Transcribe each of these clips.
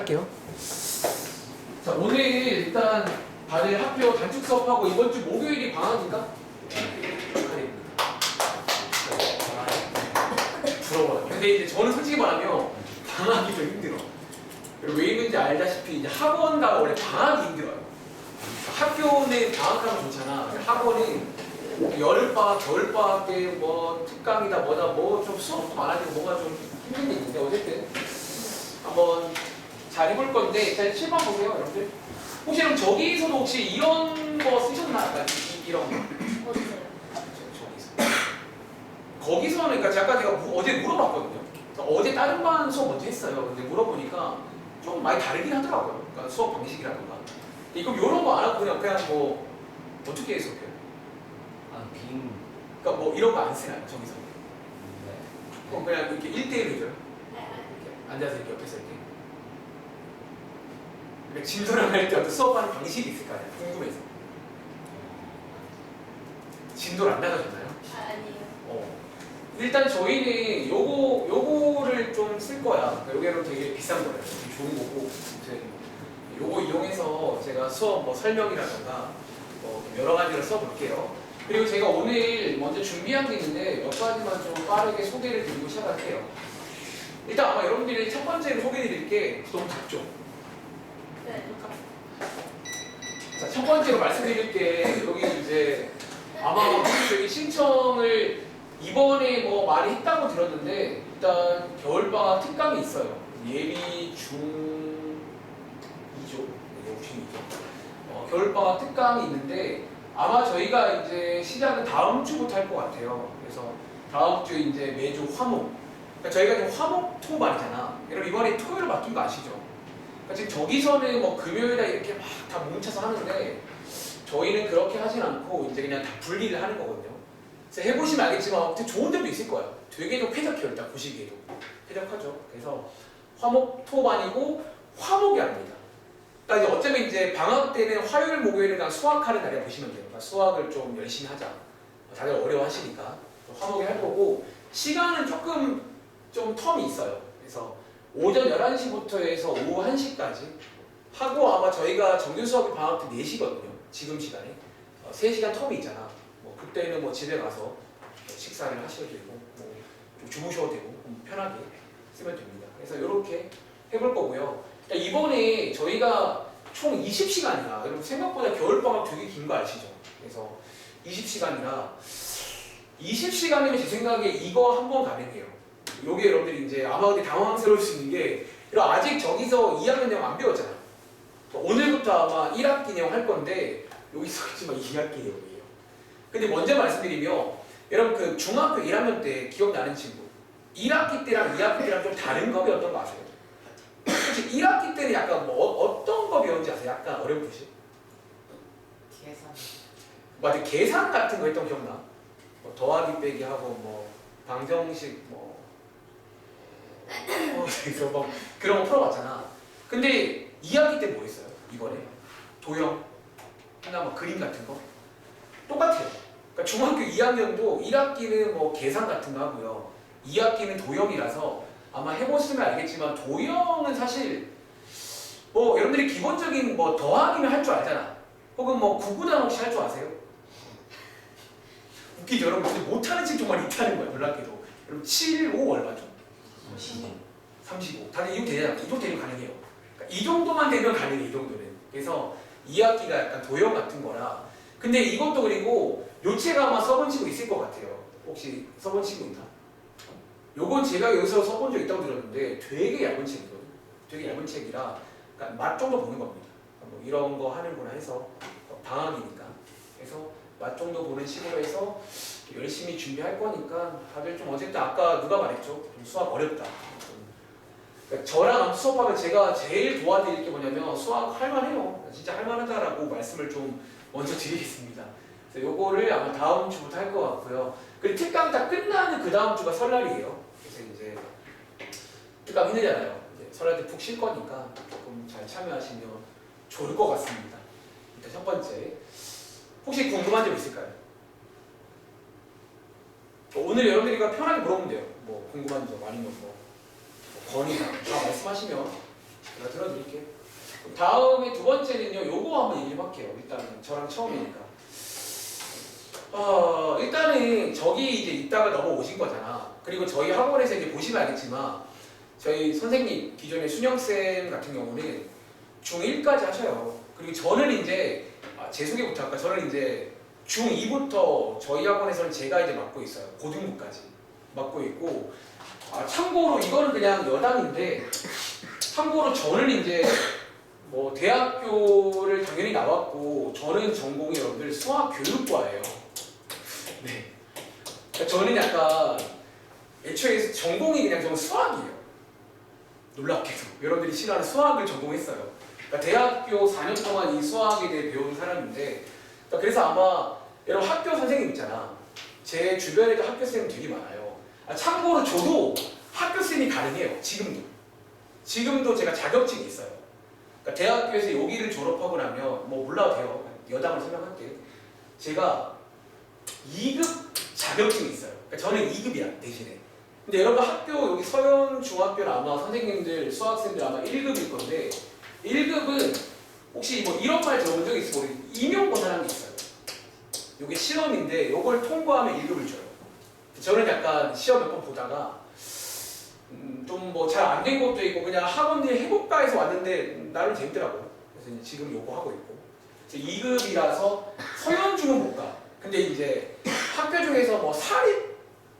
할게요. 자, 오늘 일단 다들 학교 단축 수업하고 이번 주 목요일이 방학인가? 부러워요. 근데 이제 저는 솔직히 말하면 방학이 좀 힘들어. 왜 있는지 알다시피 이제 학원가 원래 방학이 힘들어요. 학교는 방학하면 좋잖아. 학원은 여름방학, 겨울방학 때 뭐 특강이다 뭐다 뭐 좀 수업도 많아지고 뭔가 좀 힘든 게 있는데 어쨌든 한번 잘 해볼 건데 일단 7번 보세요 여러분들. 혹시 그럼 저기서도 혹시 이런 거 쓰셨나? 약간 이런 거. 어디서요? 저기서. 거기서는 그러니까 아까 제가 어제 물어봤거든요. 어제 다른 반 수업 먼저 했어요. 근데 물어보니까 좀 많이 다르긴 하더라고요. 그러니까 수업 방식이라던가. 그럼 이런 거 안 하고 그냥 뭐 어떻게 해석해요? 빙. 그러니까 뭐 이런 거 안 쓰나요 저기서? 네. 그럼 그냥 이렇게 1대1로 해줘요? 네. 이렇게 앉아서 이렇게 옆에서 이렇게. 그러니까 진도랑 할 때 어떤 수업하는 방식이 있을 거 아니야? 궁금해서. 진도를 안 나가셨나요? 아니에요. 일단 저희는 요거를 좀 쓸 거야. 요게는 되게 비싼 거예요. 되게 좋은 거고. 요거 이용해서 제가 수업 뭐 설명이라던가 뭐 여러 가지를 써볼게요. 그리고 제가 오늘 먼저 준비한 게 있는데 몇 가지만 좀 빠르게 소개를 드리고 시작할게요. 일단 아마 여러분들이 첫 번째로 소개해드릴 게 너무 작죠? 네. 자, 첫 번째로 말씀드릴 게 여기 이제 아마 저기 신청을 이번에 뭐 많이 했다고 들었는데 일단 겨울방학 특강이 있어요. 예비 중 2조, 중 2조. 겨울방학 특강이 있는데 아마 저희가 이제 시작은 다음 주부터 할 것 같아요. 그래서 다음 주 이제 매주 화목. 그러니까 저희가 지금 화목 토반이잖아. 여러분 이번에 토요일로 바뀐 거 아시죠? 그러니까 지금 저기서는 뭐 금요일에 이렇게 막 다 뭉쳐서 하는데 저희는 그렇게 하진 않고 이제 그냥 다 분리를 하는 거거든요. 그래서 해보시면 알겠지만 되게 좋은 점도 있을 거예요. 되게 좀 쾌적해요. 일단 보시기에도 쾌적하죠. 그래서 화목 토반이고 화목이 아닙니다. 그러니까 이제 어쩌면 이제 방학 때는 화요일 목요일은 그냥 수학하는 날이라 보시면 돼요. 그러니까 수학을 좀 열심히 하자. 다들 어려워하시니까 화목에 할 거고 시간은 조금 좀 텀이 있어요. 그래서 오전 11시부터 해서 오후 1시까지 하고 아마 저희가 정규 수업이 방학 때 4시거든요. 지금 시간에 3시간 텀이 있잖아. 뭐 그때는 뭐 집에 가서 식사를 하셔도 되고 뭐 주무셔도 되고 편하게 쓰면 됩니다. 그래서 이렇게 해볼 거고요. 이번에 저희가 총 20시간이나 여러분 생각보다 겨울방학 되게 긴 거 아시죠? 그래서 20시간이라 20시간이면 제 생각에 이거 한 번 가능해요. 요게 여러분들이 이제 아마 근데 당황스러울 수 있는 게 아직 저기서 2학년 내용 안 배웠잖아요. 오늘부터 아마 1학기 내용 할 건데 여기서 있지만 2학기 내용이에요. 근데 먼저 말씀드리면 여러분 그 중학교 1학년 때 기억나는 친구 1학기 때랑 2학기 때랑 좀 다른 거 배웠던 거 아세요? 혹시 1학기 때는 약간 뭐 어떤 거 배웠는지 아세요? 약간 어렵듯이? 계산. 맞아, 계산 같은 거 했던 거 기억나? 뭐 더하기 빼기 하고 뭐 방정식 그래서 뭐 그런 거 풀어봤잖아. 근데 2학기 때 뭐 했어요? 이번에 도형 하나 뭐 그림 같은 거 똑같아요. 그러니까 중학교 2학년도 1학기는 뭐 계산 같은 거 하고요. 2학기는 도형이라서 아마 해보시면 알겠지만 도형은 사실 뭐 여러분들이 기본적인 뭐 더하기는 할 줄 알잖아. 혹은 뭐 구구단 혹시 할 줄 아세요? 웃기죠 여러분. 근데 못하는 집 정말 있다는 거야. 놀랍게도. 여러분 7, 5 얼마죠? 35. 다들 이거 되잖아. 이 정도 되면 가능해요. 그러니까 이 정도만 되면 가능해. 이 정도는. 그래서 2학기가 약간 도형 같은 거라. 근데 이것도 그리고 요체가 아마 써본 친구 있을 것 같아요. 혹시 써본 친구 있나? 요건 제가 여기서 써본 적 있다고 들었는데 되게 얇은 책이거든요. 되게 얇은 책이라 그러니까 맛 정도 보는 겁니다. 뭐 이런 거 하는구나 해서 방학이니까. 그래서 맛 정도 보는 식으로 해서 열심히 준비할 거니까 다들 좀 어쨌든 아까 누가 말했죠? 좀 수학 어렵다. 그러니까 저랑 수업하면 제가 제일 도와드릴 게 뭐냐면 수학 할만해요. 진짜 할만하다라고 말씀을 좀 먼저 드리겠습니다. 그래서 요거를 아마 다음 주부터 할 것 같고요. 그리고 특강 다 끝나는 그 다음 주가 설날이에요. 그래서 이제 특강 힘들잖아요. 이제 설날 때 푹 쉴 거니까 조금 잘 참여하시면 좋을 것 같습니다. 일단 첫 번째. 혹시 궁금한 점 있을까요? 오늘 여러분들이 편하게 물어보면 돼요. 뭐 궁금한 점 아니면 뭐 건의나 다 말씀하시면 제가 들어드릴게요. 다음에 두 번째는요. 요거 한번 얘기 좀 할게요. 일단은 저랑 처음이니까. 일단은 저기 이제 이따가 넘어오신 거잖아. 그리고 저희 학원에서 이제 보시면 알겠지만 저희 선생님 기존의 순영쌤 같은 경우는 중1까지 하셔요. 그리고 저는 이제 제 소개부터 할까? 저는 이제 중2부터 저희 학원에서는 제가 이제 맡고 있어요. 고등부까지 맡고 있고 참고로 이거는 그냥 여담인데 참고로 저는 이제 뭐 대학교를 당연히 나왔고 저는 전공이 여러분들 수학교육과예요. 네. 그러니까 저는 약간 애초에 전공이 그냥 좀 수학이에요. 놀랍게도 여러분들이 싫어하는 수학을 전공했어요. 그러니까 대학교 4년 동안 이 수학에 대해 배운 사람인데 그래서 아마 여러분 학교 선생님 있잖아. 제 주변에도 학교 선생님 되게 많아요. 참고로 저도 학교 선생님이 가능해요. 지금도 제가 자격증이 있어요. 그러니까 대학교에서 여기를 졸업하고 나면 뭐 몰라도 돼요. 여담을 설명할게. 제가 2급 자격증이 있어요. 그러니까 저는 2급이야 대신에. 근데 여러분 학교 여기 서현 중학교는 아마 선생님들 수학생들 아마 1급일 건데 1급은 혹시 뭐 이런 말 들어본 적 있어요? 임용권이라는 게 있어요. 이게 시험인데 이걸 통과하면 1급을 줘요. 저는 약간 시험 몇 번 보다가 좀 뭐 잘 안 된 것도 있고 그냥 학원들 해볼까 해서 왔는데 나름 재밌더라고요. 그래서 이제 지금 요거 하고 있고 2급이라서 서현중은 못 가. 근데 이제 학교 중에서 뭐 사립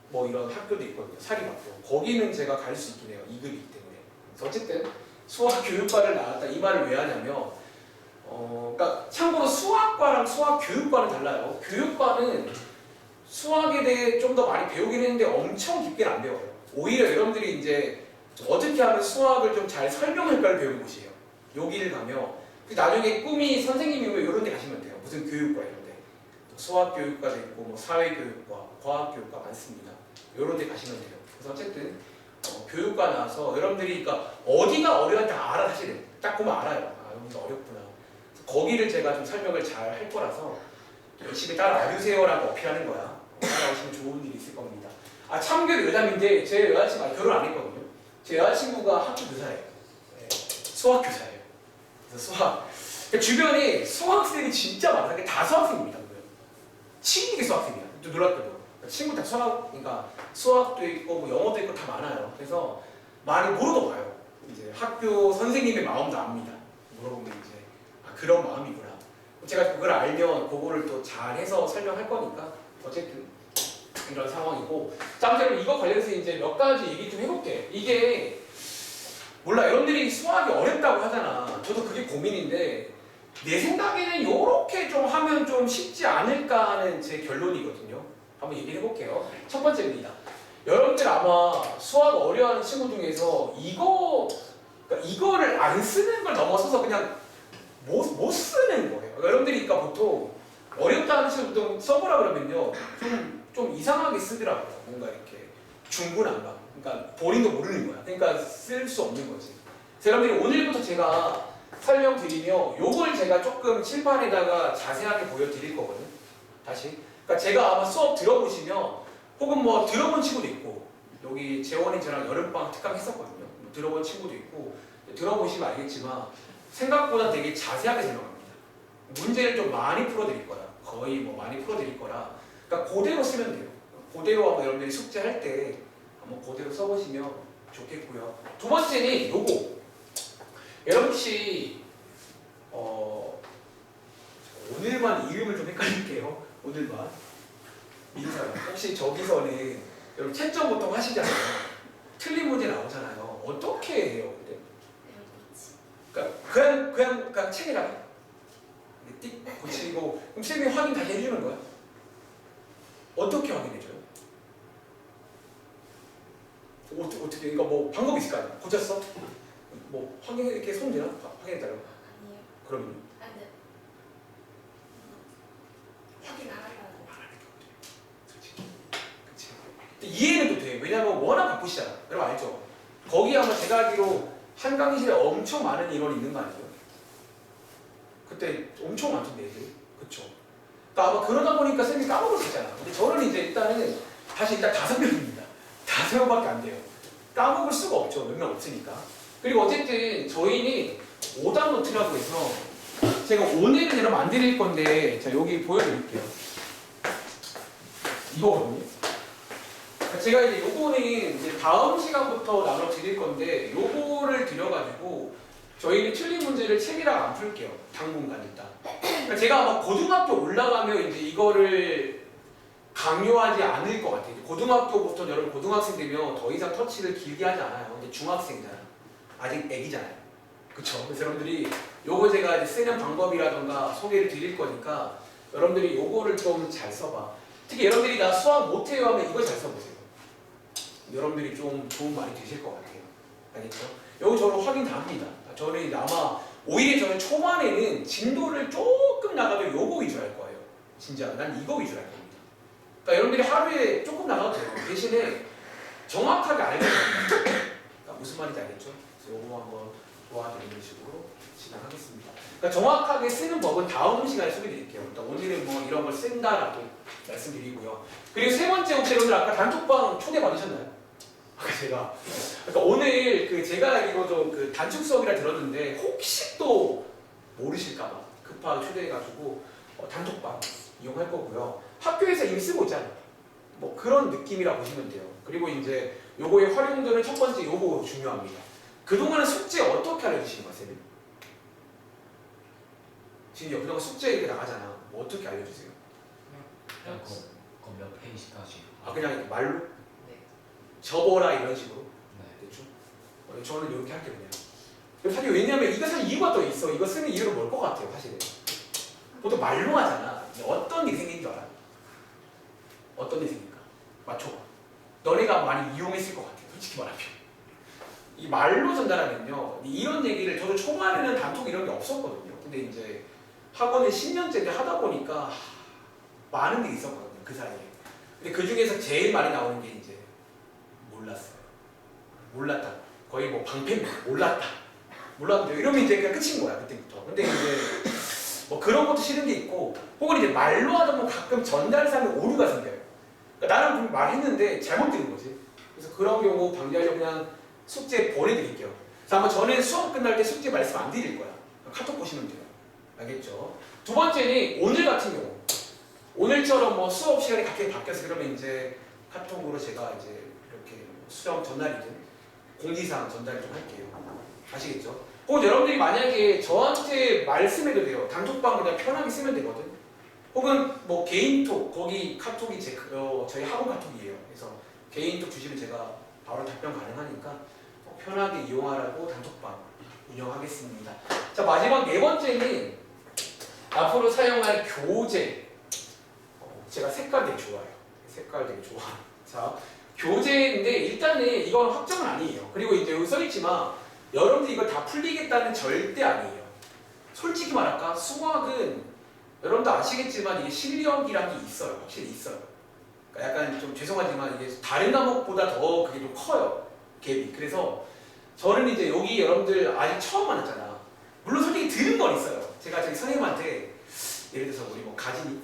뭐 이런 학교도 있거든요. 사립학교. 거기는 제가 갈 수 있긴 해요. 2급이기 때문에. 그래서 어쨌든 수학교육과를 나왔다. 이 말을 왜 하냐면 그러니까 참고로 수학과랑 수학교육과는 달라요. 교육과는 수학에 대해 좀 더 많이 배우긴 했는데 엄청 깊게는 안 배워요. 오히려 여러분들이 이제 어떻게 하면 수학을 좀 잘 설명할까를 배우는 곳이에요. 여기를 가면 나중에 꿈이 선생님이면 이런 데 가시면 돼요. 무슨 교육과 이런 데. 수학교육과도 있고 뭐 사회교육과, 과학교육과 많습니다. 이런 데 가시면 돼요. 그래서 어쨌든 교육과 나와서 여러분들이 그러니까 어디가 어려운지 알아 사실은. 딱 보면 알아요. 여기가 어렵구나. 거기를 제가 좀 설명을 잘 할 거라서 열심히 따라와주세요라고 어필하는 거야. 따라오시면 좋은 일이 있을 겁니다. 참고로 여담인데 제 여자친구 결혼 안 했거든요. 제 여자친구가 학교 교사예요. 네, 수학 교사예요. 그래서 수학 주변에 수학생이 진짜 많아요. 다 수학생입니다. 친구게 수학생이야. 또 놀랍게도 친구 다 수학, 그러니까 수학도 있고 뭐 영어도 있고 다 많아요. 그래서 많이 물어봐요. 이제 학교 선생님의 마음도 압니다. 물어보면 이제 그런 마음이구나. 제가 그걸 알면 그거를 또 잘해서 설명할 거니까 어쨌든 이런 상황이고. 자, 그럼 이거 관련해서 이제 몇 가지 얘기 좀 해볼게. 이게 몰라 여러분들이 수학이 어렵다고 하잖아. 저도 그게 고민인데 내 생각에는 요렇게 좀 하면 좀 쉽지 않을까 하는 제 결론이거든요. 한번 얘기를 해볼게요. 첫 번째입니다. 여러분들 아마 수학 어려워하는 친구 중에서 그러니까 이거를 안 쓰는 걸 넘어서서 그냥 못 쓰는 거예요. 그러니까 여러분들이 그러니까 보통 어렵다는 친구 보통 써보라 그러면요. 좀 이상하게 쓰더라고요. 뭔가 이렇게 중구난방. 그러니까 본인도 모르는 거야. 그러니까 쓸 수 없는 거지. 여러분들이 오늘부터 제가 설명드리며 요걸 제가 조금 칠판에다가 자세하게 보여드릴 거거든요. 다시. 그러니까 제가 아마 수업 들어보시면 혹은 뭐 들어본 친구도 있고 여기 재원이 저랑 여름방학 특강 했었거든요. 뭐 들어본 친구도 있고 들어보시면 알겠지만 생각보다 되게 자세하게 설명합니다. 문제를 좀 많이 풀어드릴 거야. 거의 뭐 많이 풀어드릴 거라. 그러니까 그대로 쓰면 돼요. 그대로 하고 여러분들이 숙제할 때 한번 그대로 써보시면 좋겠고요. 두 번째는 요거. 여러분 혹시 오늘만 이름을 좀 헷갈릴게요. 오늘만 민사요. 혹시 저기서는 여러분 채점 보통 하시잖아요. 틀린 문제 나오잖아요. 어떻게 해요, 근데? 그러니까 그냥 책에다가 띡 고치고 그럼 쌤이 확인 다시 해주는 거야? 어떻게 확인해줘요? 어떻게? 그러니까 뭐 방법이 있을 거 아니야? 고쳤어? 뭐 확인해 이렇게 손 되나? 확인했다고? 아니요. 그러면 네. 확인 안 하려고 솔직히. 그치. 근데 이해는 또 돼. 왜냐면 워낙 바쁘시잖아. 여러분 알죠? 거기 아마 제가 알기로 한 강의실에 엄청 많은 인원이 있는 거 아니에요? 그때 엄청 많던데 애들이. 그쵸? 그러니까 아마 그러다 보니까 쌤이 까먹을 수 있잖아. 근데 저는 이제 일단은 다시 일단 5명입니다. 5명밖에 안 돼요. 까먹을 수가 없죠. 몇 명 없으니까. 그리고 어쨌든 저희는 오답 노트라고 해서 제가 오늘은 여러분 안 드릴 건데 자 여기 보여드릴게요. 이거거든요. 제가 이제 요거는 이제 다음 시간부터 나눠 드릴 건데 요거를 드려가지고 저희는 틀린 문제를 책이랑 안 풀게요. 당분간 일단. 그러니까 제가 아마 고등학교 올라가면 이제 이거를 강요하지 않을 것 같아요. 고등학교부터 여러분 고등학생 되면 더 이상 터치를 길게 하지 않아요. 근데 중학생이잖아. 아직 애기잖아요. 그쵸? 그래서 여러분들이 요거 제가 이제 쓰는 방법이라던가 소개를 드릴 거니까 여러분들이 요거를 좀 잘 써봐. 특히 여러분들이 나 수학 못해요 하면 이거 잘 써보세요. 여러분들이 좀 도움 많이 되실 것 같아요. 알겠죠? 요거 저는 확인 다 합니다. 저는 아마 오히려 저는 초반에는 진도를 조금 나가도 요거 위주로 할 거예요. 진짜 난 이거 위주로 할 겁니다. 그러니까 여러분들이 하루에 조금 나가도 돼요. 대신에 정확하게 알면 됩니다. 그러니까 무슨 말인지 알겠죠? 그래서 요거 한번 도와드리는 식으로 진행하겠습니다. 그러니까 정확하게 쓰는 법은 다음 시간에 소개드릴게요. 그러니까 오늘은 뭐 이런 걸 쓴다라고 말씀드리고요. 그리고 세 번째 혹시 여러분들 아까 단톡방 초대 받으셨나요? 제가 그러니까 오늘 그 제가 이거 좀 그 단축 수업이라 들었는데 혹시 또 모르실까봐 급하게 초대해가지고 단톡방 이용할 거고요. 학교에서 이미 쓰고 있잖아요. 뭐 그런 느낌이라 보시면 돼요. 그리고 이제 요거의 활용도는 첫 번째 요거 중요합니다. 그동안은 숙제 어떻게 알려주시는 거예요, 쌤이? 지금 그동안 숙제 이렇게 나가잖아. 뭐 어떻게 알려주세요? 그냥 몇 페이지까지. 아 그냥 말로? 네. 접어라 이런 식으로. 네. 대충. 저는 이렇게 할게요 그냥. 사실 왜냐면 이거 사실 이유가 또 있어. 이거 쓰는 이유는 뭘 것 같아요 사실은. 보통 말로 하잖아. 어떤 일이 생긴 줄 알아? 어떤 일이 생길까? 맞춰봐. 너네가 많이 이용했을 것 같아. 솔직히 말하면. 이 말로 전달하면요. 이런 얘기를 저도 초반에는 단톡 이런 게 없었거든요. 근데 이제 학원을 10년째 하다 보니까 많은 게 있었거든요. 그 사이에. 근데 그 중에서 제일 많이 나오는 게 이제 몰랐어요. 몰랐다. 거의 뭐 방패 몰랐다. 몰랐는데 이러면 이제 그냥 끝인 거야 그때부터. 근데 이제 뭐 그런 것도 싫은 게 있고 혹은 이제 말로 하다 보면 가끔 전달상에 오류가 생겨요. 그러니까 나는 분명 말했는데 잘못 들은 거지. 그래서 그런 경우 방지하려고 그냥 숙제 보내드릴게요. 그래서 아마 저는 수업 끝날 때 숙제 말씀 안 드릴 거야. 카톡 보시면 돼요. 알겠죠? 두 번째는 오늘 같은 경우 오늘처럼 뭐 수업 시간이 갑자기 바뀌어서 그러면 이제 카톡으로 제가 이제 이렇게 수업 전날이든 공지사항 전달 좀 할게요. 아시겠죠? 혹은 여러분들이 만약에 저한테 말씀해도 돼요. 단톡방 그냥 편하게 쓰면 되거든. 혹은 뭐 개인톡 거기 카톡이 저희 학원 카톡이에요. 그래서 개인톡 주시면 제가 바로 답변 가능하니까 편하게 이용하라고 단톡방 운영하겠습니다. 자 마지막 네 번째는 앞으로 사용할 교재. 제가 색깔 되게 좋아해요. 색깔 되게 좋아. 자 교재인데 일단은 이건 확정은 아니에요. 그리고 이제 여기 써있지만 여러분들이 이걸 다 풀리겠다는 절대 아니에요. 솔직히 말할까? 수학은 여러분도 아시겠지만 이게 실력이란 게 있어요. 확실히 있어요. 그러니까 약간 좀 죄송하지만 이게 다른 과목보다 더 그게 좀 커요. 갭이. 그래서 저는 이제 여기 여러분들 아직 처음 만났잖아. 물론 솔직히 들은 건 있어요. 제가 저기 선생님한테 예를 들어서 우리 뭐 가진이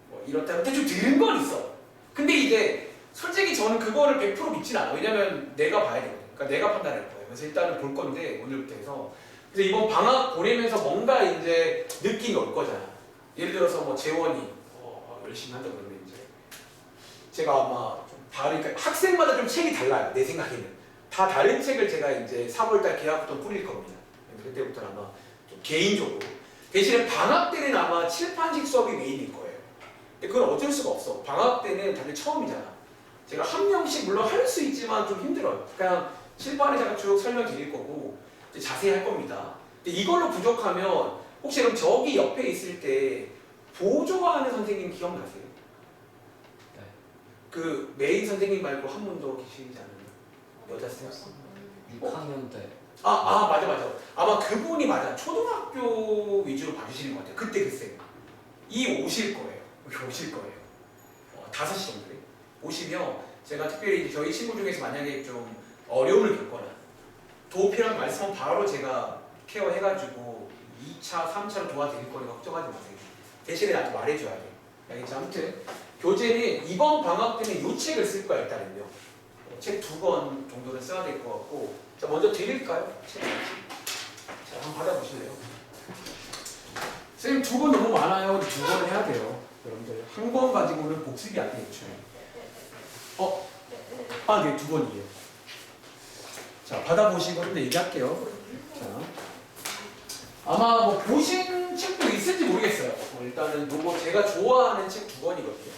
뭐 이렇다 대충 들은 건 있어. 근데 이제 솔직히 저는 그거를 100% 믿진 않아. 왜냐면 내가 봐야 되거든. 그러니까 내가 판단할 거예요. 그래서 일단은 볼 건데 오늘부터 해서 그래서 이번 방학 보내면서 뭔가 이제 느낌이 올 거잖아. 예를 들어서 뭐 재원이 열심히 한다 그러면 이제 제가 아마 좀 다른 그러니까 학생마다 좀 책이 달라요. 내 생각에는 다 다른 책을 제가 이제 3월달 개학부터 뿌릴 겁니다. 그때부터는 아마 좀 개인적으로 대신에 방학 때는 아마 칠판식 수업이 메인일 거예요. 근데 그건 어쩔 수가 없어. 방학 때는 다들 처음이잖아. 제가 한 명씩 물론 할 수 있지만 좀 힘들어요. 그냥 칠판에 제가 쭉 설명드릴 거고 이제 자세히 할 겁니다. 근데 이걸로 부족하면 혹시 그럼 저기 옆에 있을 때 보조하는 선생님 기억나세요? 네. 그 메인 선생님 말고 한 분 더 계시지 않나요? 여자 선생님? 6학년 때. 맞아. 아마 그분이 맞아. 초등학교 위주로 봐주시는 것 같아요. 그때 그 쌤. 이 오실 거예요. 여기 오실 거예요. 5시 정도에. 오시면 제가 특별히 이제 저희 친구 중에서 만약에 좀 어려움을 겪거나 도움필요한 말씀은 바로 제가 케어해가지고 2차, 3차로 도와드릴 거니까 걱정하지 마세요. 대신에 나한테 말해줘야 돼. 알겠죠? 아무튼 교재는 이번 방학 때는 이 책을 쓸 거야 일단은요. 책 2권 정도는 써야 될 것 같고 자 먼저 드릴까요? 책. 자 선생님 2번 너무 많아요. 2번 해야 돼요. 여러분들 한 번 가지고는 복습이 안 되겠죠. 네, 2번이에요. 자, 받아보시고 근데 얘기할게요. 자, 아마 뭐 보신 책도 있을지 모르겠어요. 일단은 요거 제가 좋아하는 책 2권이거든요.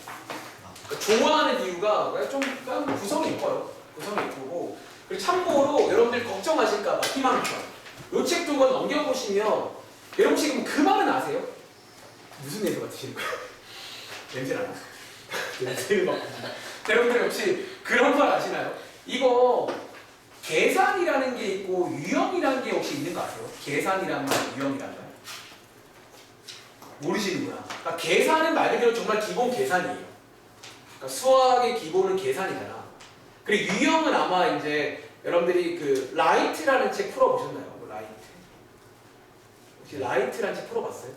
그러니까 좋아하는 이유가 좀 약간 구성이 이뻐요. 구성이 이쁘고 그리고 참고로 여러분들 걱정하실까봐 희망편 요 책 2권 넘겨보시면 여러분 지금 그 말은 아세요? 무슨 냄새 맡으시는 거예요? 냄새 나나? 냄새를 맡으시나? 여러분들 혹시 그런 말 아시나요? 이거 계산이라는 게 있고 유형이라는 게 혹시 있는 거 아세요? 계산이란 말, 유형이란 말? 모르시는구나. 그러니까 계산은 말 그대로 정말 기본 계산이에요. 그러니까 수학의 기본은 계산이잖아. 그리고 유형은 아마 이제 여러분들이 그 라이트라는 책 풀어보셨나요? 라이트. 혹시 라이트라는 책 풀어봤어요?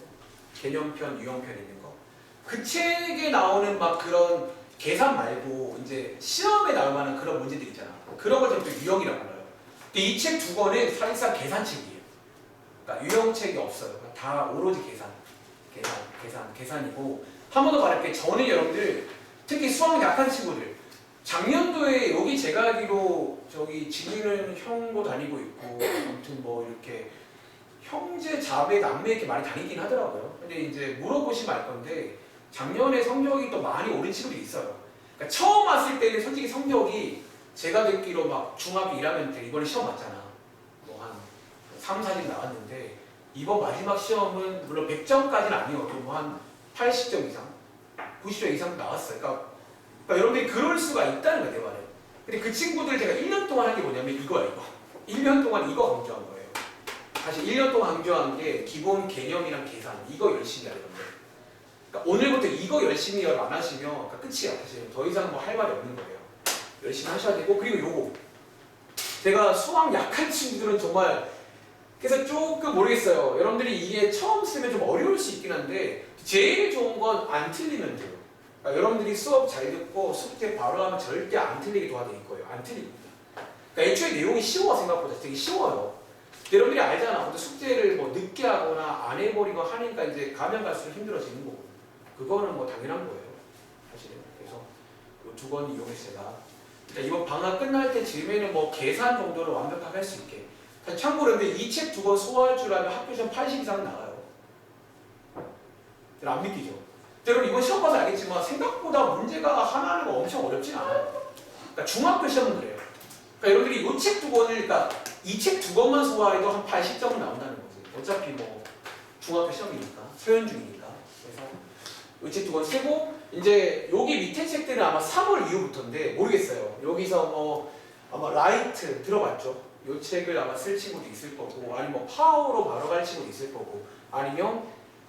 개념편, 유형편 있는 거. 그 책에 나오는 막 그런 계산 말고 이제 시험에 나올 만한 그런 문제들 있잖아. 그런 걸 또 유형이라고 불러요. 근데 이 책 2권은 사실상 계산책이에요. 그러니까 유형책이 없어요. 그러니까 다 오로지 계산이고 한 번 더 말할게. 저는 여러분들 특히 수학 약한 친구들 작년도에 여기 제가 알기로 저기 진이는 형도 다니고 있고 아무튼 뭐 이렇게 형제, 자매, 남매 이렇게 많이 다니긴 하더라고요. 근데 이제 물어보시면 알 건데 작년에 성적이 또 많이 오른 친구들이 있어요. 그러니까 처음 왔을 때는 솔직히 성적이 제가 듣기로 막 중학교 1학년 때 이번에 시험 봤잖아. 뭐 한 3, 4점 나왔는데 이번 마지막 시험은 물론 100점까지는 아니어도 뭐 한 80점 이상, 90점 이상 나왔어요. 그러니까 여러분들이 그럴 수가 있다는 거예요, 내 말에. 근데 그 친구들 제가 1년 동안 한 게 뭐냐면 이거야, 이거. 1년 동안 이거 강조한 거예요. 사실 1년 동안 강조한 게 기본 개념이랑 계산, 이거 열심히 하는 건데. 그러니까 오늘부터 이거 열심히 안 하시면 그러니까 끝이야. 사실 더 이상 뭐 할 말이 없는 거예요. 열심히 하셔야 되고 그리고 요거. 제가 수학 약한 친구들은 정말 그래서 조금 모르겠어요. 여러분들이 이게 처음 쓰면 좀 어려울 수 있긴 한데 제일 좋은 건 안 틀리면 돼요. 그러니까 여러분들이 수업 잘 듣고 숙제 바로 하면 절대 안 틀리게 도와드릴 거예요. 안 틀립니다. 그러니까 애초에 내용이 쉬워 생각보다 되게 쉬워요. 여러분들이 알잖아. 근데 숙제를 뭐 늦게 하거나 안 해버리고 하니까 이제 가면 갈수록 힘들어지는 거고. 그거는 뭐 당연한 거예요. 사실은. 그래서 이 2권 이용해서 제가 이번 방학 끝날 때쯤에는 뭐 계산 정도는 완벽하게 할 수 있게. 참고로 근데 이 책 2권 소화할 줄 알면 학교 시험 80 이상 나가요. 안 믿기죠? 여러분 이번 시험 봐서 알겠지만 생각보다 문제가 하나하나가 엄청 어렵진 않아요. 그러니까 중학교 시험은 그래요. 그러니까 여러분들이 이 책 2권을 그러니까 이 책 2권만 소화해도 한 80점은 나온다는 거지. 어차피 뭐 중학교 시험이니까 서연 중이니까. 그래서 이 책 2권 쓰고 이제 여기 밑에 책들은 아마 3월 이후부터인데 모르겠어요. 여기서 뭐 아마 라이트 들어봤죠? 이 책을 아마 쓸 친구도 있을 거고 아니면 뭐 파워로 바로 갈 친구도 있을 거고 아니면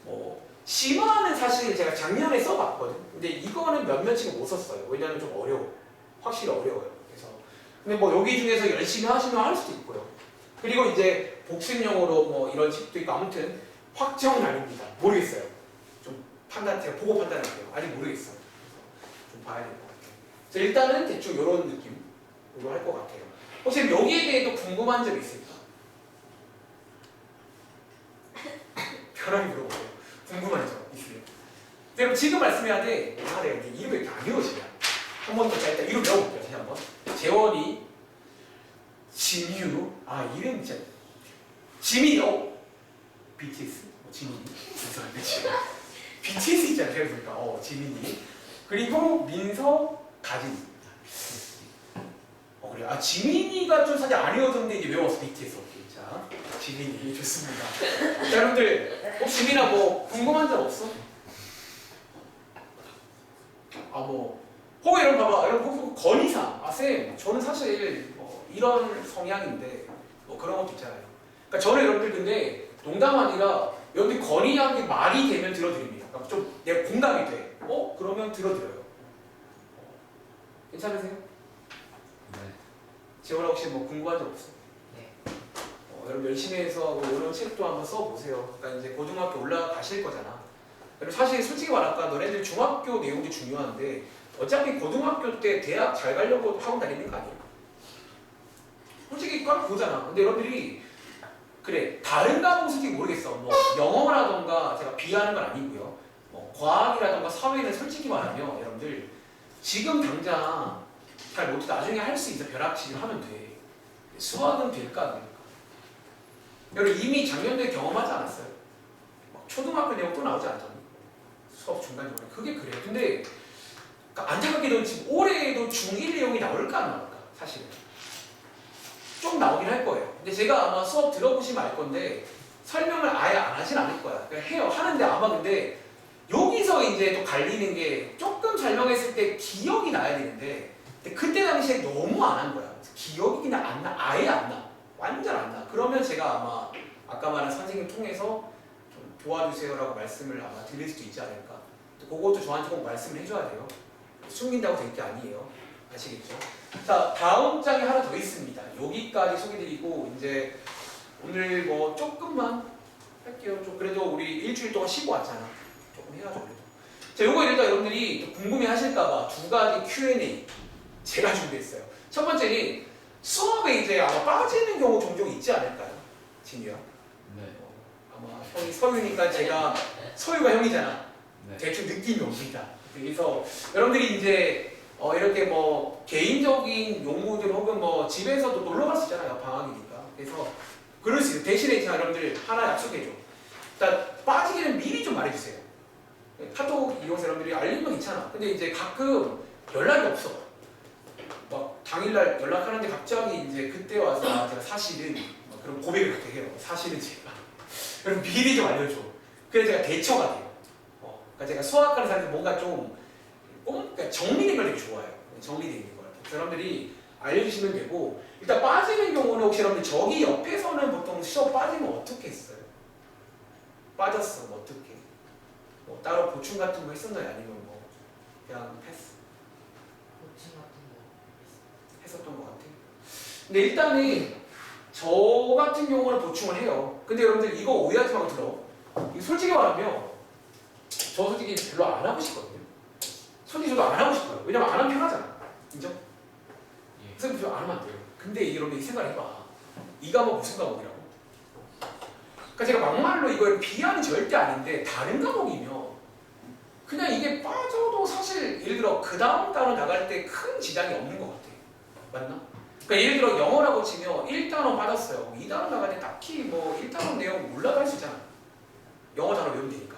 뭐 심화는 사실 제가 작년에 써봤거든. 근데 이거는 몇몇 친구 못 썼어요. 왜냐하면 좀 어려워. 확실히 어려워요. 그래서 근데 뭐 여기 중에서 열심히 하시면 할 수도 있고요. 그리고 이제 복습용으로 뭐 이런 책도 있고 아무튼 확정은 아닙니다. 모르겠어요. 좀 판단 제가 보고 판단할게요. 아직 모르겠어요. 좀 봐야 될 것 같아요. 그래서 일단은 대충 이런 느낌으로 할 것 같아요. 혹시 여기에 대해도 궁금한 점 있을까? 편하게 물어보세요. 궁금한 점 있으면. 그럼 지금 말씀해야 돼. 아, 내가 이제 이름이 이렇게 안 외워지냐. 한 번 더 일단 이름 외워볼게요. 다시 한 번. 재원이, 진유. 아, 이름 진짜. 지민이. BTS. 지민이. 죄송합니다. BTS 있잖아요. 제가 보니까. 지민이. 그리고 민서, 가진. 그래. 아, 지민이가 좀 사실 안 외워졌는데 이제 외웠어. BTS. 오케이. 자, 지민이. 좋습니다. 자, 여러분들. 혹시 지민아 뭐 궁금한 점 없어? 혹은 여러분 봐봐. 여러분 건의사. 쌤, 저는 사실 뭐 이런 성향인데 뭐 그런 것도 있잖아요. 그러니까 저는 여러분들 근데 농담 아니라 여러분들 건의한 게 말이 되면 들어드립니다. 그러니까 좀 내가 공감이 돼. 그러면 들어드려요. 괜찮으세요? 네. 재원아 혹시 뭐 궁금한 점 없어? 네. 여러분 열심히 해서 이런 책도 한번 써보세요. 그러니까 이제 고등학교 올라가실 거잖아. 그리고 사실 솔직히 말할까 너네들 중학교 내용도 중요한데 어차피 고등학교 때 대학 잘 가려고 학원 다니는 거 아니에요? 솔직히 꽉 보잖아. 근데 여러분들이 그래 다른 과목은 솔직히 모르겠어. 뭐 영어라던가 제가 비하하는 건 아니고요. 뭐 과학이라던가 사회는 솔직히 말하면 여러분들 지금 당장 잘 못해 나중에 할 수 있어. 벼락치기 하면 돼. 수학은 될까 안 될까? 여러분 이미 작년도에 경험하지 않았어요? 막 초등학교 내용 또 나오지 않잖아요. 수업 중간중간에 그게 그래요. 근데 그러니까 안타깝게도 지금 올해에도 중1 내용이 나올까 안 나올까 사실은 좀 나오긴 할 거예요. 근데 제가 아마 수업 들어보시면 알 건데 설명을 아예 안 하진 않을 거야. 그냥 해요. 하는데 아마 근데 여기서 이제 또 갈리는 게 조금 설명했을 때 기억이 나야 되는데 근데 그때 당시에 너무 안 한 거야. 기억이 그냥 안 나. 아예 안 나. 완전 안 나. 그러면 제가 아마 아까 말한 선생님 통해서 좀 도와주세요라고 말씀을 아마 드릴 수도 있지 않을까. 그것도 저한테 꼭 말씀을 해줘야 돼요. 숨긴다고 될 게 아니에요. 아시겠죠? 자, 다음 장이 하나 더 있습니다. 여기까지 소개드리고 이제 오늘 뭐 조금만 할게요. 좀 그래도 우리 일주일 동안 쉬고 왔잖아. 조금 해야죠 그래도. 자, 요거 일단 여러분들이 또 궁금해하실까봐 두 가지 Q&A 제가 준비했어요. 첫 번째는 수업에 이제 아마 빠지는 경우 종종 있지 않을까요? 진우야? 네. 아마 형이 서유니까 제가 서유가 형이잖아. 네. 대충 느낌이 옵니다. 그래서 여러분들이 이제 이렇게 뭐 개인적인 용무들 혹은 뭐 집에서도 놀러 갈 수 있잖아요. 방학이니까. 그래서 그럴 수 있어요. 대신에 제가 여러분들 하나 약속해줘. 일단 빠지기는 미리 좀 말해주세요. 카톡 이용해서 여러분들이 알리면 괜찮아. 근데 이제 가끔 연락이 없어. 막 당일날 연락하는데 갑자기 이제 그때 와서 제가 사실은 그런 고백을 그렇게 해요. 사실은 제가 여러분 미리 좀 알려줘. 그래서 제가 대처가 돼요. 그러니까 제가 수학하는 사람들 뭔가 좀 그러니까 정리된 걸 되게 좋아해요. 정리되어 있는 걸. 여러분들이 알려주시면 되고 일단 빠지는 경우는 혹시 여러분들 저기 옆에서는 보통 수업 빠지면 어떻게 했어요? 빠졌어. 뭐 어떻게? 뭐 따로 보충 같은 거 했었나요? 아니면 뭐 그냥 패스? 코칭 같은 거 했었던 것 같아요. 근데 일단은 저 같은 경우는 보충을 해요. 근데 여러분들 이거 오해하지 말고 들어. 이거 솔직히 말하면 저 솔직히 별로 안 하고 싶거든요. 솔직히 저도 안 하고 싶어요. 왜냐면 안 하면 편하잖아. 인정? 예. 선생님 별로 안 하면 안 돼요. 근데 여러분 이 생각을 해봐. 이 과목 무슨 과목이라고? 그러니까 제가 막말로 이걸 비하는 절대 아닌데 다른 과목이면 그냥 이게 빠져도 사실 예를 들어 그 다음 단어 나갈 때 큰 지장이 없는 것 같아. 맞나? 그러니까 예를 들어 영어라고 치면 1단어 빠졌어요. 2단어 나갈 때 딱히 뭐 1단어 내용 몰라도 할 수 있잖아. 영어 단어 외우면 되니까.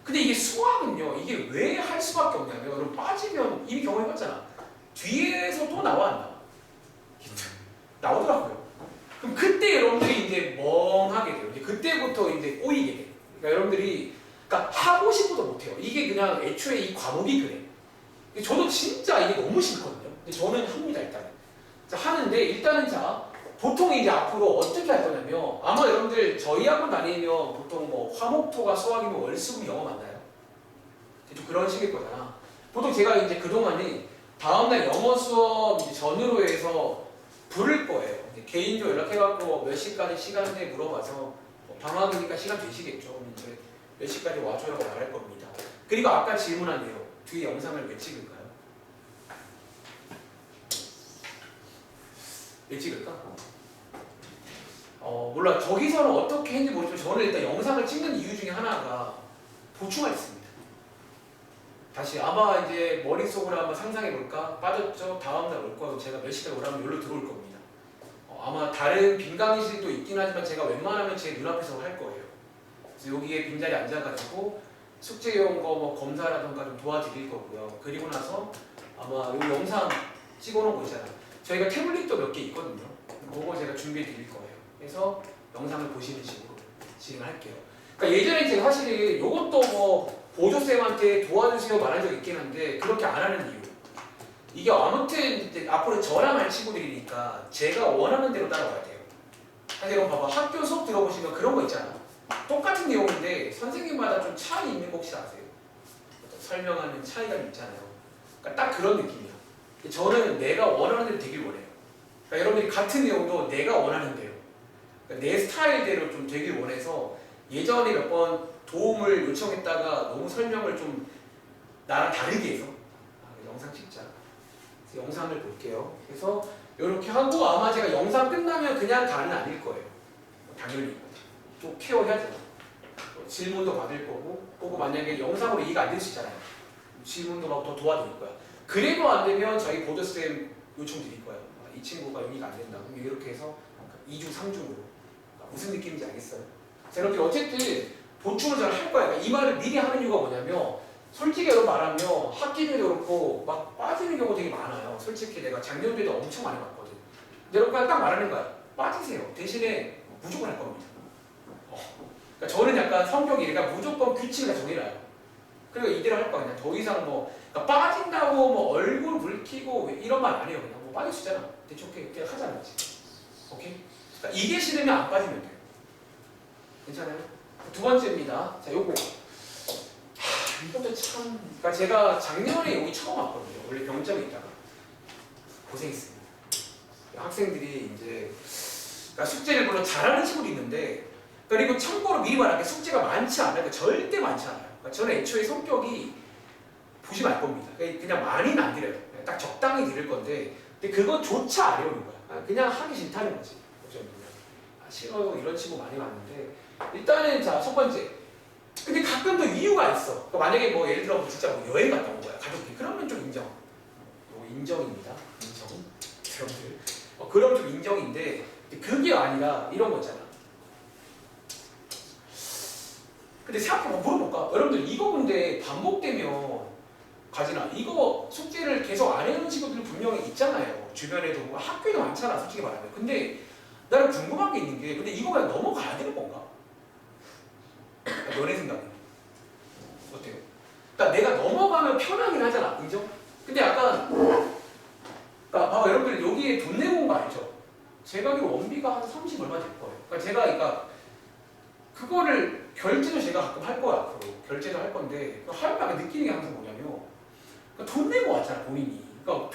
근데 이게 수학은요. 이게 왜 할 수밖에 없냐면 여러분 빠지면 이미 경험해봤잖아. 뒤에서 또 나와 안 나와? 나오더라고요. 그럼 그때 여러분들이 이제 멍하게 돼요. 이제 그때부터 이제 꼬이게 돼요. 그러니까 여러분들이 그러니까 하고 싶어도 못해요. 이게 그냥 애초에 이 과목이 그래. 저도 진짜 이게 너무 싫거든요. 근데 저는 합니다 일단은. 자, 하는데 일단은 자 보통 이제 앞으로 어떻게 할 거냐면 아마 여러분들 저희 학원 다니면 보통 뭐 화목토가 수학이면 월수금 영어 맞나요? 좀 그런 식일 거잖아. 보통 제가 이제 그동안에 다음날 영어 수업 이제 전으로 해서 부를 거예요. 이제 개인적으로 연락해갖고 몇 시까지 시간대 물어봐서 뭐 방학이니까 시간 되시겠죠. 그럼 이제 몇 시까지 와줘라고 말할 겁니다. 그리고 아까 질문한 대로 뒤에 영상을 왜 찍을까요? 왜 찍을까? 몰라. 저기서는 어떻게 했는지 모르지만 저는 일단 영상을 찍는 이유 중에 하나가 보충하겠습니다. 다시 아마 이제 머릿속으로 한번 상상해볼까? 빠졌죠? 다음날 올 거고 제가 몇 시까지 오라면 여기로 들어올 겁니다. 아마 다른 빈 강의실도 있긴 하지만 제가 웬만하면 제 눈앞에서 할 거예요. 그래서 여기에 빈자리 앉아가지고 숙제용 거 뭐 검사라던가 좀 도와드릴 거고요. 그리고 나서 아마 이 영상 찍어놓은 거 있잖아요. 저희가 태블릿도 몇 개 있거든요. 그거 제가 준비해 드릴 거예요. 그래서 영상을 보시는 식으로 진행할게요. 그러니까 예전에 제가 사실 이것도 뭐 보조쌤한테 도와주세요 말한 적 있긴 한데 그렇게 안 하는 이유. 이게 아무튼 이제 앞으로 저랑 할 친구들이니까 제가 원하는 대로 따라가야 돼요. 사실 여러분 봐봐. 학교 수업 들어보시면 그런 거 있잖아. 똑같은 내용인데 선생님마다 좀 차이 있는 거 혹시 아세요? 설명하는 차이가 있잖아요. 그러니까 딱 그런 느낌이야. 저는 내가 원하는 대로 되길 원해요. 그러니까 여러분들이 같은 내용도 내가 원하는 대로 그러니까 내 스타일대로 좀 되길 원해서 예전에 몇 번 도움을 요청했다가 너무 설명을 좀 나랑 다르게 해서 영상 찍자. 그래서 영상을 볼게요. 그래서 이렇게 하고 아마 제가 영상 끝나면 그냥 가는 아닐 거예요. 당연히 또 케어해야죠. 질문도 받을 거고, 혹은 만약에 영상으로 이해가 안 될 수 있잖아요. 질문도 막 더 도와드릴 거야. 그래도 안 되면 자기 보드쌤 요청 드릴 거예요. 이 친구가 여기가 안 된다. 그럼 이렇게 해서 2주, 3주로. 무슨 느낌인지 알겠어요? 자, 여러분들 어쨌든 보충을 잘 할 거야. 그러니까 이 말을 미리 하는 이유가 뭐냐면, 솔직히 여러분 말하면 학기들도 그렇고 막 빠지는 경우 되게 많아요. 솔직히 내가 작년도에도 엄청 많이 봤거든. 근데 여러분 그냥 딱 말하는 거야. 빠지세요. 대신에 무조건 할 겁니다. 그러니까 저는 약간 성격이 그러니까 무조건 규칙을 정해놔요. 그리고 이대로 할 거야. 그냥 더 이상 뭐 그러니까 빠진다고 뭐 얼굴 붉히고 이런 말 안 해요. 그냥 뭐 빠질 수 있잖아. 대충 오케이 그냥 하잖아. 오케이? 그러니까 이게 싫으면 안 빠지면 돼요. 괜찮아요? 두 번째입니다. 자, 요거. 이것도 참. 그러니까 제가 작년에 여기 처음 왔거든요. 원래 병점에 있다가 고생했습니다. 학생들이 이제 그러니까 숙제를 물론 잘하는 친구도 있는데, 그리고 참고로 미리 말할게 숙제가 많지 않아요. 그러니까 절대 많지 않아요. 그러니까 저는 애초에 성격이 보시면 알 겁니다. 그냥 많이는 안 드려요. 딱 적당히 드릴 건데, 근데 그것조차 안 해오는 거야. 그냥 하기 싫다는 거지. 그죠? 싫어요. 이런 친구 많이 봤는데, 일단은 자, 첫 번째. 근데 가끔 또 이유가 있어. 그러니까 만약에 뭐 예를 들어 뭐 진짜 뭐 여행 갔다 온 거야. 가족끼리. 그러면 좀 인정. 인정입니다. 인정. 여러분들. 그럼 좀 인정인데, 그게 아니라 이런 거 있잖아. 근데 생각해보면 물어볼까? 여러분들 이거 근데 반복되면 가지나 이거 숙제를 계속 안 해오는 친구들 분명히 있잖아요. 주변에도 뭐 학교에도 많잖아 솔직히 말하면. 근데 나는 궁금한 게 있는 게 근데 이거 그냥 넘어가야 되는 건가? 너네 생각에 어때요? 그러니까 내가 넘어가면 편하긴 하잖아. 인정? 근데 약간 그러니까 봐봐 여러분들 여기에 돈 내고 온 거 알죠? 제가 알기로 원비가 한 30 얼마 될 거예요. 그러니까 그거를 결제도 제가 가끔 할 거야. 앞으로 결제도 할 건데 하면 느끼는 게 항상 뭐냐면 그러니까 돈 내고 왔잖아 본인이. 그러니까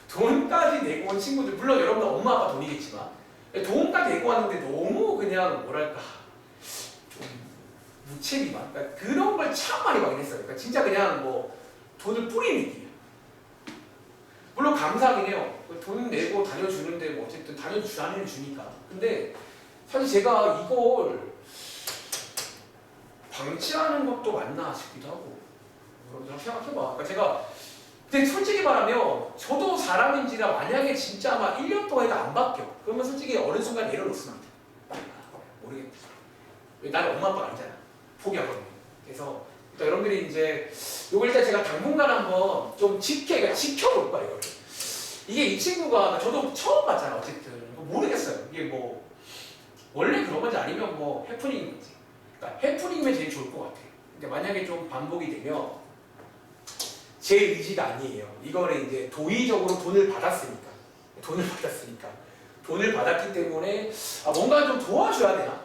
돈까지 내고 온 친구들 물론 여러분들 엄마 아빠 돈이겠지만 돈까지 내고 왔는데 너무 그냥 뭐랄까 좀 무책임한 그러니까 그런 걸 참 많이 받긴 했어요. 그러니까 진짜 그냥 뭐 돈을 뿌리는 느낌이야. 물론 감사하긴 해요. 돈 내고 다녀주는데 뭐 어쨌든 다녀주는 주니까. 근데 사실 제가 이걸 방치하는 것도 맞나 싶기도 하고 여러분들 생각해봐. 그러니까 제가 근데 솔직히 말하면 저도 사람인지라 만약에 진짜 아마 1년 동안 해도 안 바뀌어. 그러면 솔직히 어느 순간 내려놓습니다. 모르겠다. 왜 나는 엄마 아빠가 아니잖아. 포기하거든요. 그래서 일단 여러분들이 이제 요걸 일단 제가 당분간 한번 좀 그러니까 지켜볼 거야 이걸. 이게 이 친구가 저도 처음 봤잖아 어쨌든 모르겠어요. 이게 뭐 원래 그런 건지 아니면 뭐 해프닝인 건지. 그러니까 해프닝이면 제일 좋을 것 같아. 근데 만약에 좀 반복이 되면 제 의지가 아니에요. 이거는 이제 도의적으로 돈을 받았으니까 돈을 받았기 때문에 뭔가 좀 도와줘야 되나?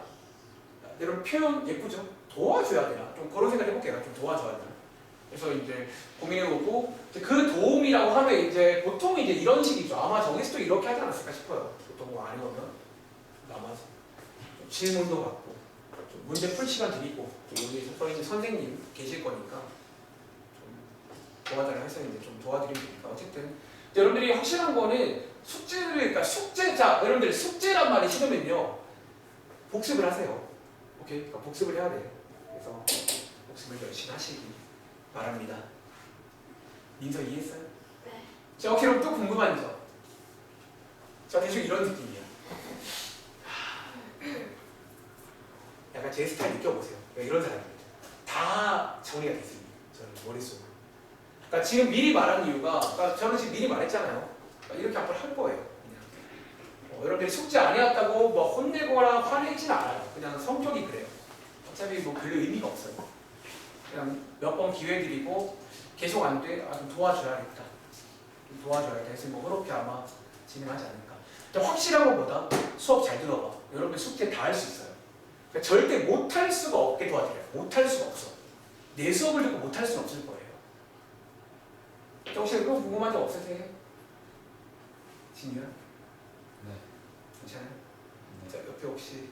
여러분 표현 예쁘죠? 도와줘야 되나? 좀 그런 생각 해볼게요. 좀 도와줘야 되나? 그래서 이제 고민해보고 그 도움이라고 하면 이제 보통 이제 이런 식이죠. 아마 저기서도 이렇게 하지 않았을까 싶어요. 보통 뭐 안 해오면 남아서 좀 질문도 받고 좀 문제 풀 시간 드리고 여기 써있는 선생님 계실 거니까 좀 도와달라 해서 이제 좀 도와드리면 되니까 어쨌든 여러분들이 확실한 거는 숙제를 그러니까 숙제자 여러분들 숙제란 말이 싫으면요 복습을 하세요. 오케이? 그러니까 복습을 해야 돼요. 그래서 복습을 열심히 하시기 바랍니다. 민서 이해했어요? 네. 자, 오케이, 그럼 또 궁금한 점. 자, 대충 이런 느낌이야. 약간 제 스타일 느껴보세요. 이런 사람입니다. 다 정리가 됐습니다. 저는 머릿속으로. 그러니까 지금 미리 말한 이유가, 그러니까 저는 지금 미리 말했잖아요. 그러니까 이렇게 앞으로 할 거예요. 그냥. 여러분들이 숙제 안 해왔다고 뭐 혼내거나 화내진 않아요. 그냥 성격이 그래요. 어차피 뭐 별로 의미가 없어요. 그냥 몇 번 기회 드리고 계속 안 돼? 좀 도와줘야겠다. 좀 도와줘야겠다 해서 뭐 그렇게 아마 진행하지 않을까. 근데 확실한 것보다 수업 잘 들어봐. 여러분 숙제 다 할 수 있어요. 그러니까 절대 못할 수가 없게 도와드려요. 못할 수가 없어. 내 수업을 듣고 못할 수는 없을 거예요. 혹시 그거 궁금한 점 없으세요? 진유야? 네. 괜찮아요? 네. 자, 옆에 혹시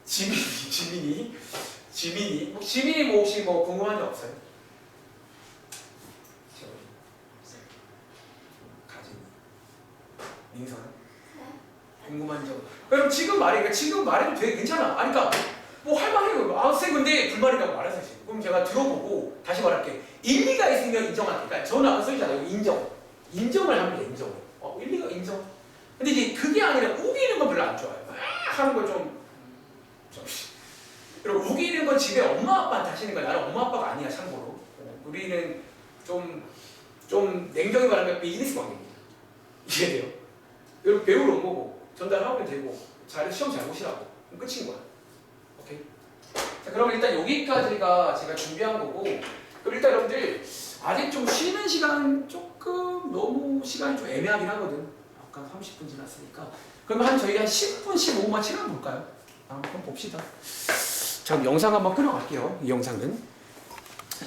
지민이 뭐 혹시 뭐 궁금한 점 없어요? 가진 민서는? 네. 궁금한 점. 그럼 지금 말해, 지금 말해도 되게 괜찮아. 아니, 그러니까 뭐 할만해요. 아, 쌤 근데 불만이라고 말하세요. 그럼 제가 들어보고 다시 말할게. 일리가 있으면 인정할게. 그러니까 저는 아까 써있잖아요. 인정. 인정을 하면 돼, 인정을. 일리가 인정. 근데 이제 그게 아니라 우기는 건 별로 안 좋아요. 하는 걸 좀. 그리고 우기는 건 집에 엄마 아빠한테 하시는 거야. 나는 엄마 아빠가 아니야, 참고로. 우리는 좀 냉정히 말하면 비즈니스 관계입니다. 이해돼요? 여러분 배우러 온 거고 전달하면 되고 시험 잘 보시라고. 그럼 끝인 거야. 오케이? 자, 그러면 일단 여기까지가 제가 준비한 거고, 그럼 일단 여러분들 아직 좀 쉬는 시간 조금 너무 시간이 좀 애매하긴 하거든. 아까 30분 지났으니까. 그러면 저희 한 10분, 15분만 시간 볼까요? 한번 봅시다. 자, 그럼 영상 한번 끊어갈게요. 이 영상은.